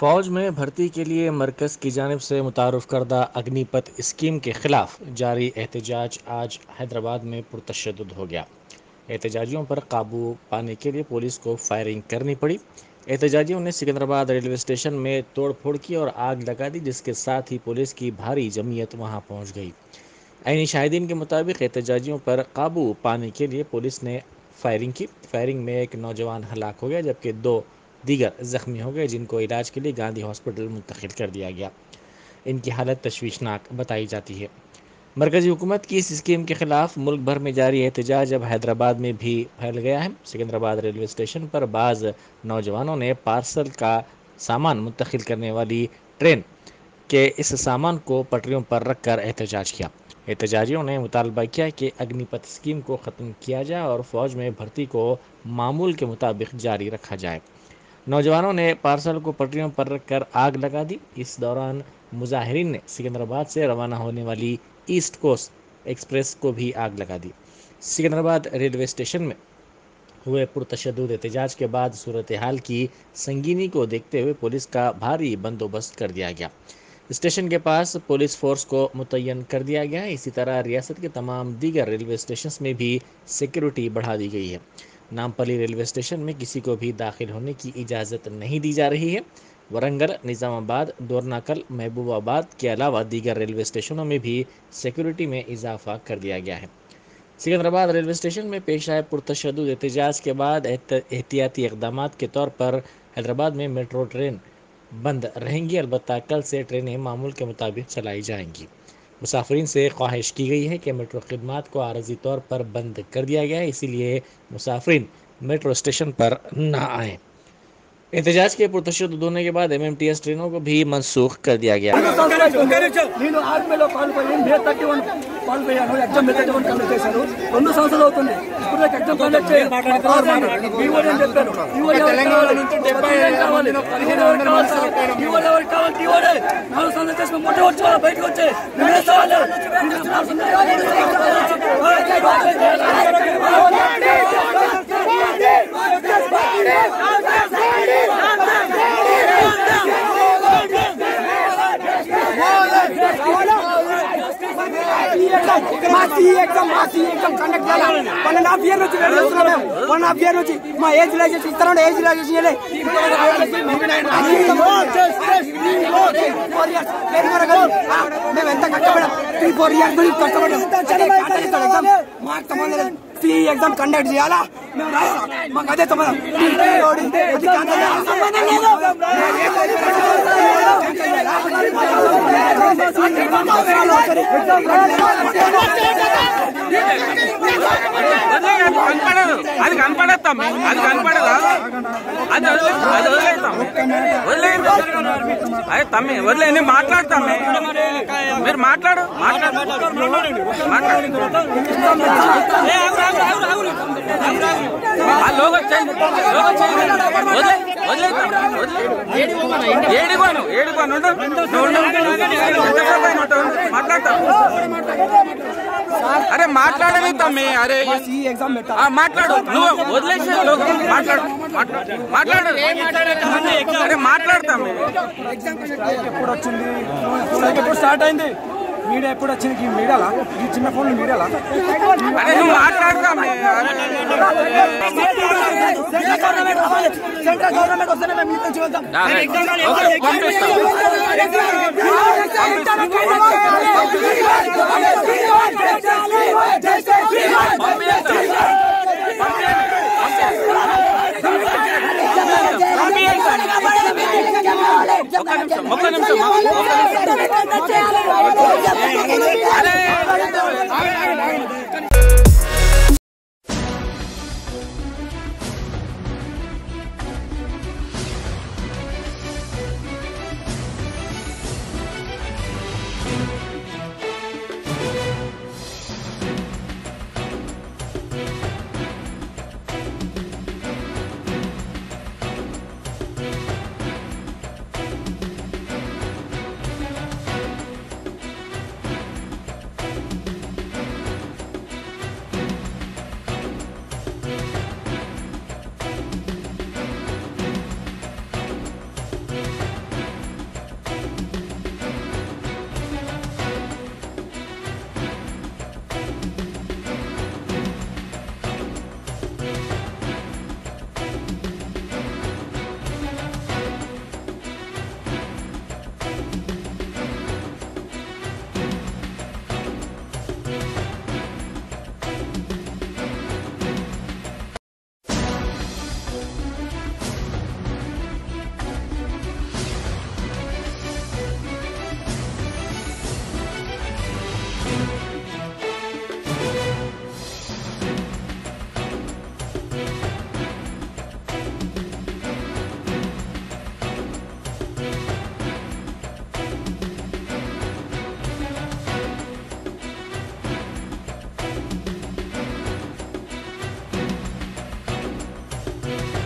فوج میں بھرتی کے لیے مرکز کی جانب سے متعارف کردہ اگنی پتھ اسکیم کے خلاف جاری احتجاج آج حیدرآباد میں پرتشدد ہو گیا۔ احتجاجیوں پر قابو پانے کے لیے پولیس کو فائرنگ کرنی پڑی۔ احتجاجیوں نے سکندرآباد ریلوے اسٹیشن میں توڑ پھوڑ کی اور آگ لگا دی، جس کے ساتھ ہی پولیس کی بھاری جمعیت وہاں پہنچ گئی۔ عینی شاہدین کے مطابق احتجاجیوں پر قابو پانے کے لیے پولیس نے فائرنگ کی۔ فائرنگ میں ایک نوجوان ہلاک ہو گیا جبکہ دو دیگر زخمی ہو گئے، جن کو علاج کے لیے گاندھی ہاسپٹل منتقل کر دیا گیا۔ ان کی حالت تشویشناک بتائی جاتی ہے۔ مرکزی حکومت کی اس اسکیم کے خلاف ملک بھر میں جاری احتجاج اب حیدرآباد میں بھی پھیل گیا ہے۔ سکندرآباد ریلوے اسٹیشن پر بعض نوجوانوں نے پارسل کا سامان منتقل کرنے والی ٹرین کے اس سامان کو پٹریوں پر رکھ کر احتجاج کیا۔ احتجاجیوں نے مطالبہ کیا کہ اگنی پتھ اسکیم کو ختم کیا جائے اور فوج میں بھرتی کو معمول کے مطابق جاری رکھا جائے۔ نوجوانوں نے پارسل کو پٹریوں پر رکھ کر آگ لگا دی۔ اس دوران مظاہرین نے سکندرآباد سے روانہ ہونے والی ایسٹ کوسٹ ایکسپریس کو بھی آگ لگا دی۔ سکندرآباد ریلوے اسٹیشن میں ہوئے پرتشدد احتجاج کے بعد صورتحال کی سنگینی کو دیکھتے ہوئے پولیس کا بھاری بندوبست کر دیا گیا۔ اسٹیشن کے پاس پولیس فورس کو متعین کر دیا گیا ہے۔ اسی طرح ریاست کے تمام دیگر ریلوے اسٹیشنز میں بھی سیکیورٹی بڑھا دی گئی ہے۔ نامپلی ریلوے اسٹیشن میں کسی کو بھی داخل ہونے کی اجازت نہیں دی جا رہی ہے۔ ورنگل، نظام آباد، ڈورناکل، محبوب آباد کے علاوہ دیگر ریلوے اسٹیشنوں میں بھی سیکیورٹی میں اضافہ کر دیا گیا ہے۔ سکندرآباد ریلوے اسٹیشن میں پیش آئے پرتشدد احتجاج کے بعد احتیاطی اقدامات کے طور پر حیدرآباد میں میٹرو ٹرین بند رہیں گی، البتہ کل سے ٹرینیں معمول کے مطابق چلائی جائیں گی۔ مسافرین سے خواہش کی گئی ہے کہ میٹرو خدمات کو عارضی طور پر بند کر دیا گیا ہے، اسی لیے مسافرین میٹرو اسٹیشن پر نہ آئیں۔ احتجاج کے پرتشدد ہونے کے بعد MMTS ٹرینوں کو بھی منسوخ کر دیا گیا۔ Exam conduct చేయాలా మాకు అదే అది కనపడతాం, అది కనపడదా? అది వదిలేస్తాం, అదే తమ్మి వదిలే మాట్లాడతాం. మీరు మాట్లాడు మాట్లాడతాం. అరే మాట్లాడని తమ్మి, అరే మాట్లాడు, నువ్వు వదిలేసే మాట్లాడు అరే మాట్లాడతాం. ఎప్పుడు వచ్చింది? ఎప్పుడు స్టార్ట్ అయింది? మీడియా ఎప్పుడు వచ్చింది? మీడియాలా? ఈ చిన్న ఫోన్ మీడియాలా? అరే నువ్వు మాట్లాడతాం. సెంట్రల్ గవర్నమెంట్ వస్తేనే మేము ఇంటి నుంచి వెళ్తాం. ఒక్క నిమిషం है।